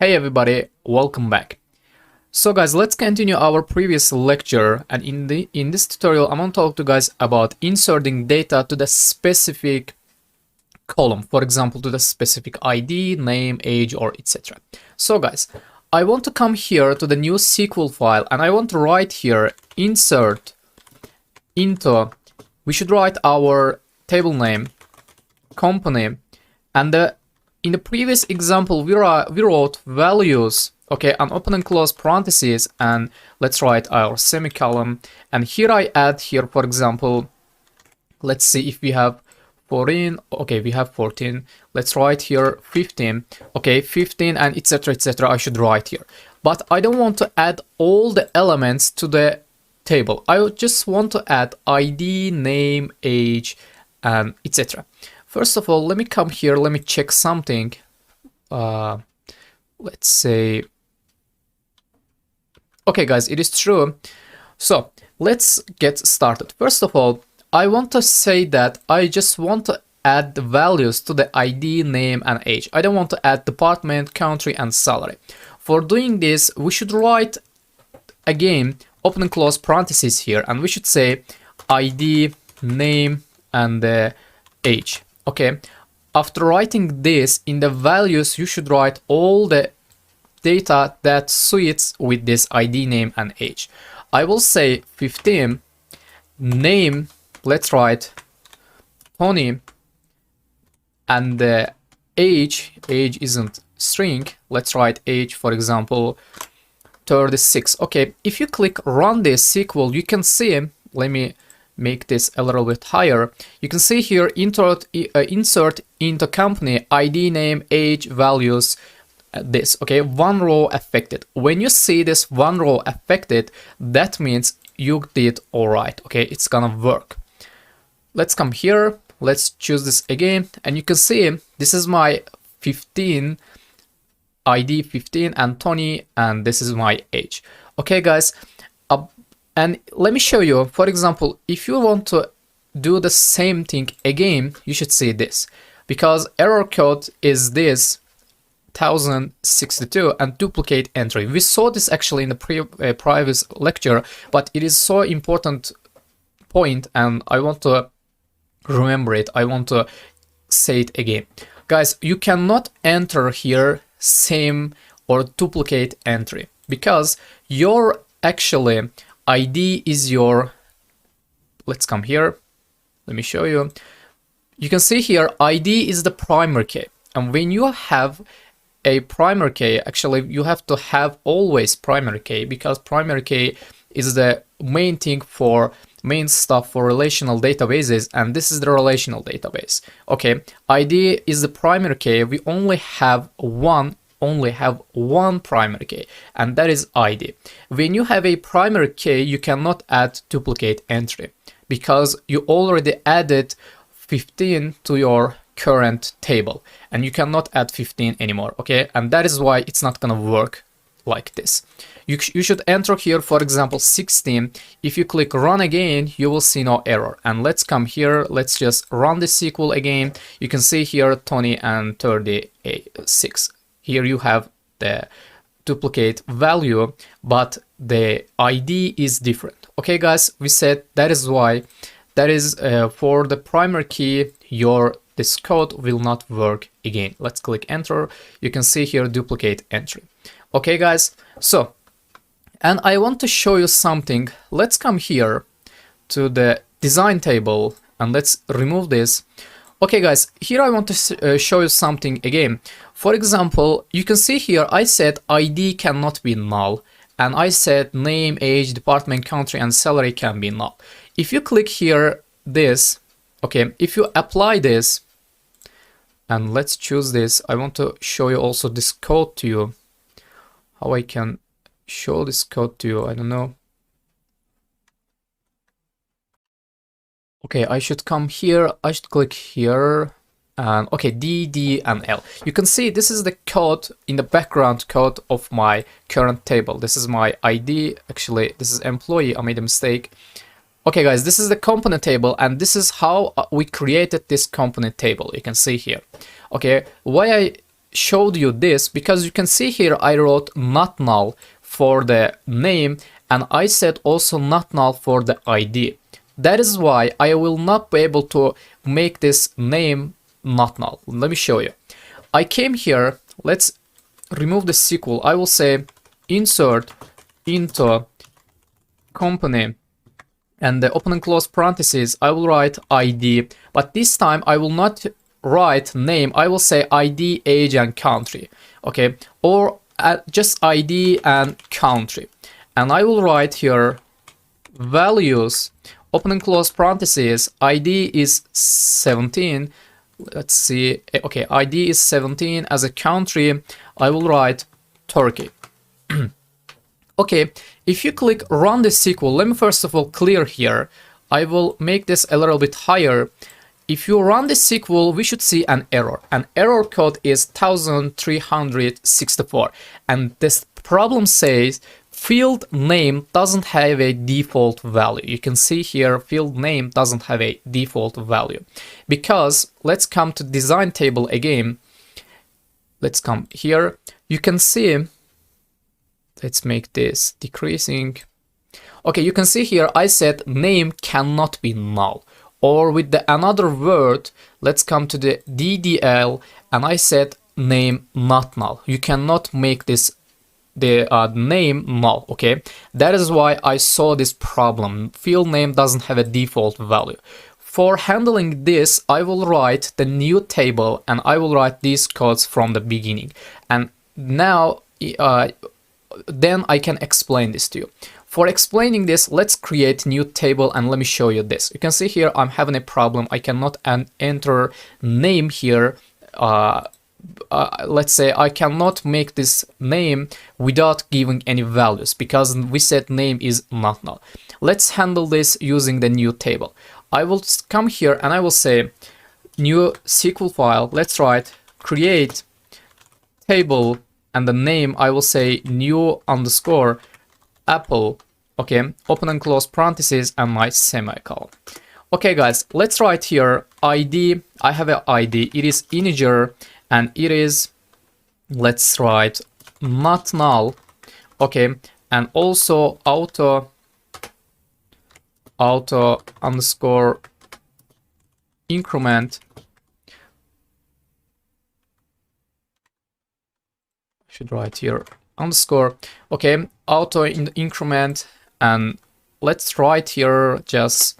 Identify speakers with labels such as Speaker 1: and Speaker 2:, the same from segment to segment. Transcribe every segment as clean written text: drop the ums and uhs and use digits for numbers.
Speaker 1: Hey everybody, welcome back. So guys, let's continue our previous lecture, and in this tutorial I'm going to talk to you guys about inserting data to the specific column, for example to the specific ID, name, age, or etc. So guys, I want to come here to the new SQL file and I want to write here insert into, we should write our table name, company, and in the previous example we wrote values, okay, and open and close parentheses, and let's write our semicolon, and here I add here, for example, let's see if we have 14, okay, we have 14, let's write here 15, okay, 15 and etc etc I should write here, but I don't want to add all the elements to the table. I just want to add ID, name, age, and etc. First of all, let me come here, let me check something. Let's say, okay guys, it is true. So let's get started. First of all, I want to say that I just want to add the values to the ID, name, and age. I don't want to add department, country, and salary. For doing this, we should write again open and close parentheses here, and we should say ID, name, and the age. Okay, after writing this, in the values you should write all the data that suits with this ID, name, and age. I will say 15, name, let's write Tony, and the age isn't string, let's write age, for example 36. Okay, if you click run this SQL, you can see, let me make this a little bit higher, you can see here insert into company ID, name, age, values, this, okay, one row affected. When you see this one row affected, that means you did all right, okay, it's gonna work. Let's come here, let's choose this again, and you can see this is my 15 ID 15 and Tony, and this is my age. Okay guys, and let me show you, for example, if you want to do the same thing again, you should see this, because error code is this 1062 and duplicate entry. We saw this actually in the previous lecture, but it is so important point and I want to remember it. I want to say it again. Guys, you cannot enter here same or duplicate entry, because your actually ID is your, let's come here, let me show you. You can see here ID is the primary key, and when you have a primary key, actually you have to have always primary key, because primary key is the main thing for main stuff for relational databases, and this is the relational database. Okay, ID is the primary key. We only have one primary key, and that is ID. When you have a primary key, you cannot add duplicate entry, because you already added 15 to your current table, and you cannot add 15 anymore, okay? And that is why it's not gonna work like this. You should enter here, for example, 16. If you click run again, you will see no error. And let's come here, let's just run the SQL again. You can see here 20 and 36. Here you have the duplicate value, but the ID is different. Okay guys, we said that is why, that is for the primary key, this code will not work again. Let's click enter. You can see here duplicate entry. Okay guys, so, and I want to show you something. Let's come here to the design table and let's remove this. Okay guys, here I want to show you something again. For example, you can see here I said ID cannot be null, and I said name, age, department, country, and salary can be null. If you click here this, okay, if you apply this, and let's choose this, I want to show you also this code to you, how I can show this code to you, I don't know. Okay, I should come here, I should click here, and okay, D, D, and L. You can see this is the code in the background code of my current table. This is my ID, actually this is employee, I made a mistake. Okay guys, this is the component table, and this is how we created this component table, you can see here. Okay, why I showed you this because you can see here I wrote not null for the name, and I said also not null for the ID. That is why I will not be able to make this name not null. Let me show you. I came here, let's remove the SQL. I will say insert into company, and the open and close parentheses, I will write ID, but this time I will not write name. I will say ID, age, and country, okay, or just ID and country, and I will write here values, open and close parentheses, ID is 17. Let's see, okay, ID is 17. As a country, I will write Turkey. Okay, if you click run the SQL, let me first of all clear here. I will make this a little bit higher. If you run the SQL, we should see an error. An error code is 1364. And this problem says field name doesn't have a default value. You can see here field name doesn't have a default value. Because let's come to design table again. Let's come here. You can see, let's make this decreasing. Okay, you can see here I said name cannot be null. Or with the another word, let's come to the DDL, and I said name not null. You cannot make this the name null, okay? That is why I saw this problem. Field name doesn't have a default value. For handling this, I will write the new table, and I will write these codes from the beginning. And now, then I can explain this to you. For explaining this, let's create new table, and let me show you this. You can see here I'm having a problem. I cannot enter name here. Let's say I cannot make this name without giving any values because we said name is not null. Let's handle this using the new table. I will come here and I will say new SQL file. Let's write create table, and the name I will say new underscore apple, okay, open and close parentheses and my semicolon. Okay guys, let's write here ID. I have an ID, it is integer, and it is, let's write not null, okay, and also auto underscore increment. I should write here underscore, okay, auto increment, and let's write here just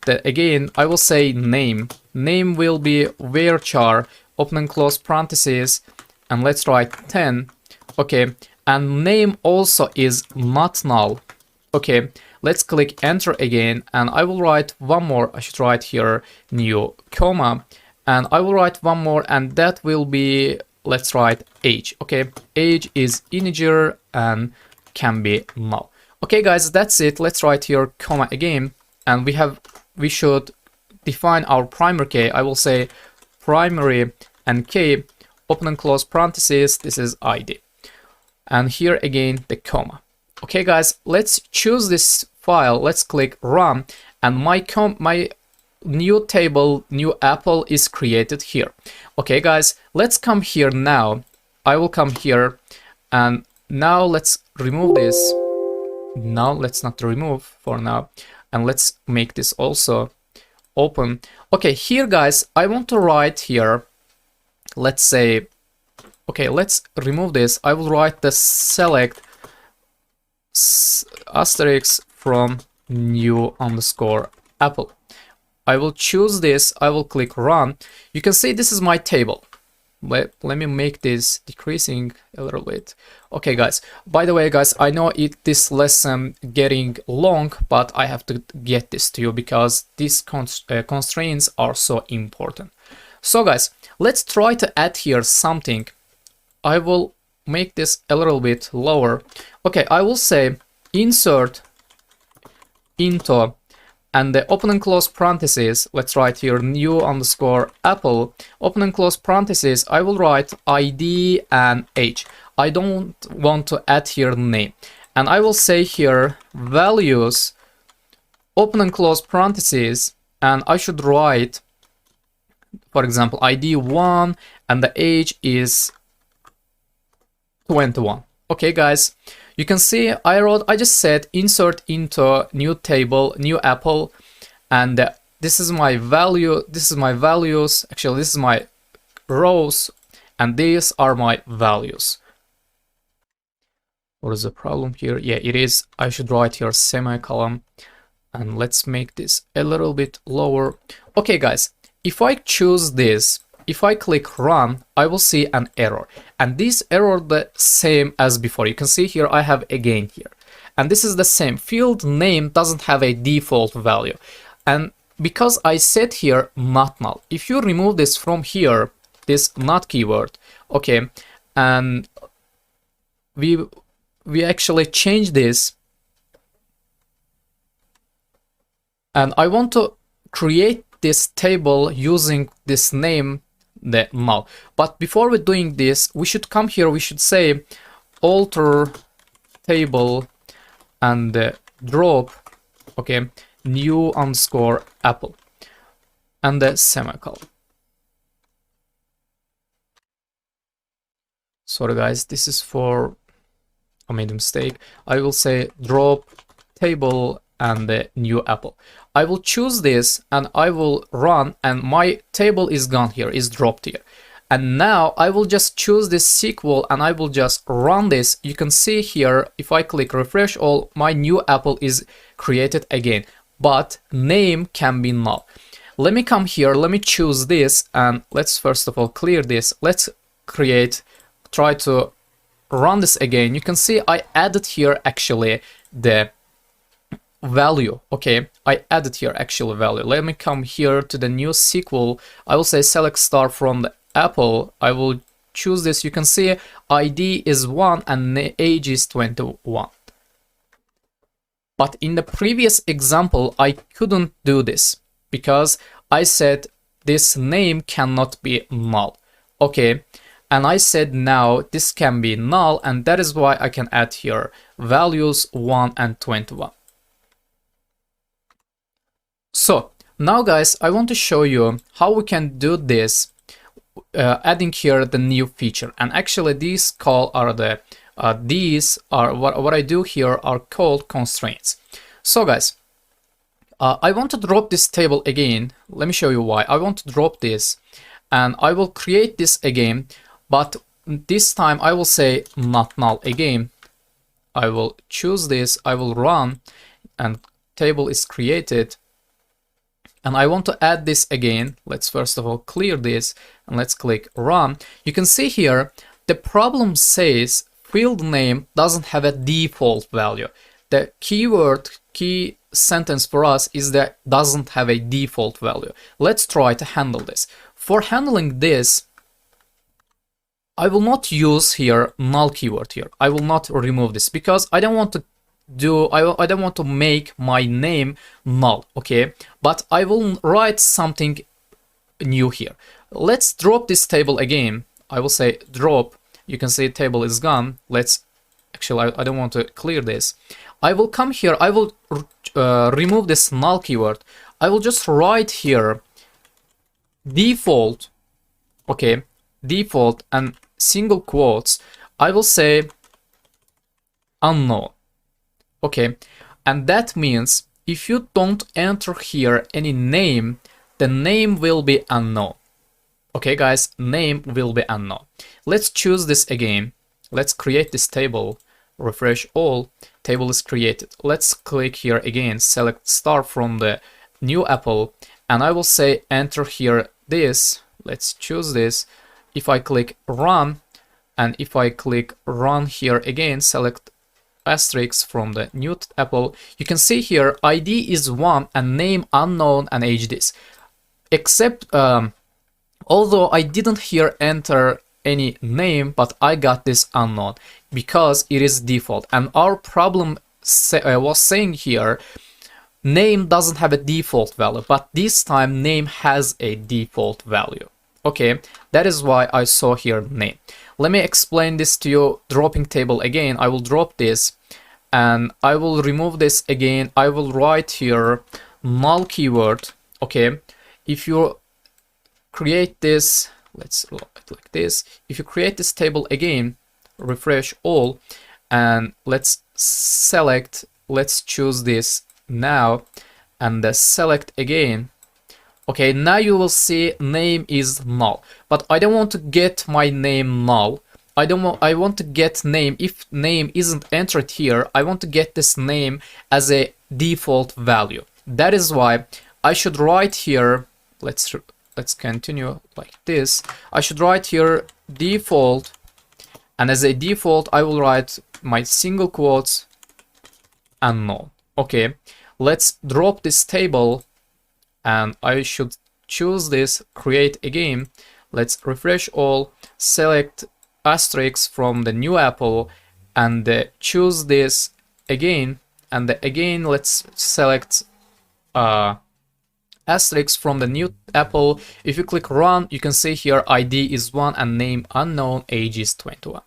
Speaker 1: the, again I will say name will be varchar open and close parentheses, and let's write 10, okay, and name also is not null, okay. Let's click enter again, and I will write one more. I should write here new comma, and I will write one more, and that will be, let's write age, okay. Age is integer and can be null. Okay guys, that's it. Let's write here comma again, and we should define our primary key. I will say primary and key open and close parentheses, this is ID, and here again the comma. Okay guys, let's choose this file, let's click run, and my new table, new apple is created here. Okay guys, let's come here now. I will come here, and now let's remove this. No, let's not remove for now, and let's make this also open. Okay, here guys, I want to write here, let's say, okay, let's remove this. I will write the select asterisk from new underscore apple. I will choose this, I will click run. You can see this is my table. Let me make this decreasing a little bit. Okay guys, by the way guys, I know this lesson getting long, but I have to get this to you because these constraints are so important. So guys, let's try to add here something. I will make this a little bit lower. Okay, I will say insert into, and the open and close parentheses, let's write here new underscore apple, open and close parentheses, I will write ID and age. I don't want to add here name. And I will say here values, open and close parentheses, and I should write, for example, ID 1, and the age is 21. Okay, guys, you can see I just said insert into new table, new apple, and this is my value, this is my values, actually this is my rows, and these are my values. What is the problem here? Yeah, it is, I should write here semicolon, and let's make this a little bit lower. Okay, guys, if I choose this, if I click run, I will see an error, and this error the same as before. You can see here I have again here, and this is the same. Field name doesn't have a default value, and because I said here not null, if you remove this from here, this not keyword, okay, and we actually change this, and I want to create this table using this name, the null. But before we're doing this, we should come here, we should say alter table and drop, okay, new underscore apple, and the semicolon. Sorry guys, this is for, I made a mistake. I will say drop table and the new apple. I will choose this and I will run, and my table is gone here, is dropped here. And now I will just choose this SQL and I will just run this. You can see here, if I click refresh all, my new apple is created again, but name can be null. Let me come here, let me choose this, and let's first of all clear this. Let's try to run this again. You can see I added here actually the value. Okay, I added here actual value. Let me come here to the new SQL. I will say select star from the apple. I will choose this. You can see ID is 1 and age is 21. But in the previous example, I couldn't do this because I said this name cannot be null. Okay, and I said now this can be null, and that is why I can add here values 1 and 21. So now guys, I want to show you how we can do this, adding here the new feature. And actually these what I do here are called constraints. So guys, I want to drop this table again. Let me show you why. I want to drop this and I will create this again, but this time I will say not null again. I will choose this, I will run, and table is created. And I want to add this again. Let's first of all clear this and let's click run. You can see here the problem says field name doesn't have a default value. The key sentence for us is that doesn't have a default value. Let's try to handle this. For handling this, I will not use here null keyword here. I will not remove this because I don't want to I don't want to make my name null, okay? But I will write something new here. Let's drop this table again. I will say drop. You can see table is gone. Let's actually, I don't want to clear this. I will come here. I will remove this null keyword. I will just write here default, okay? Default and single quotes. I will say unknown. Okay, and that means if you don't enter here any name, the name will be unknown. Okay guys, name will be unknown. Let's choose this again. Let's create this table, refresh all, table is created. Let's click here again, select star from the new apple, and I will say enter here this. Let's choose this. If I click run, and if I click run here again, select asterisk from the new apple, you can see here ID is 1 and name unknown and age this. Except although I didn't here enter any name, but I got this unknown because it is default. And our problem was saying here name doesn't have a default value, but this time name has a default value. Okay, that is why I saw here name. Let me explain this to you. Dropping table again, I will drop this and I will remove this again. I will write here null keyword. Okay, if you create this, let's look it like this. If you create this table again, refresh all, and let's choose this now, and select again. Okay, now you will see name is null, but I don't want to get my name null. I want to get name. If name isn't entered here, I want to get this name as a default value. That is why I should write here, let's continue like this. I should write here default, and as a default I will write my single quotes unknown. Okay, let's drop this table, and I should choose this, create again. Let's refresh all, select asterisk from the new apple, and choose this again, and again let's select asterisk from the new apple. If you click run, you can see here ID is 1 and name unknown, age is 21.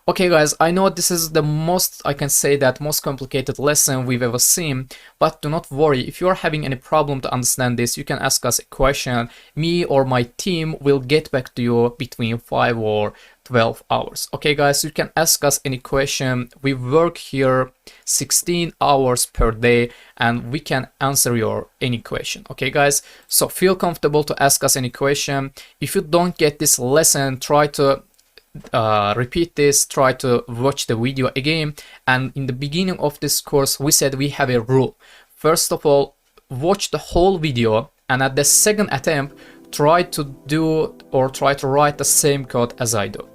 Speaker 1: Okay guys, I know this is the most, I can say that, most complicated lesson we've ever seen, but do not worry. If you are having any problem to understand this, you can ask us a question. Me or my team will get back to you between 5 or 12 hours. Okay guys, you can ask us any question. We work here 16 hours per day and we can answer your any question. Okay guys, so feel comfortable to ask us any question. If you don't get this lesson, try to repeat this, try to watch the video again. And in the beginning of this course we said we have a rule. First of all, watch the whole video, and at the second attempt try to do or try to write the same code as I do.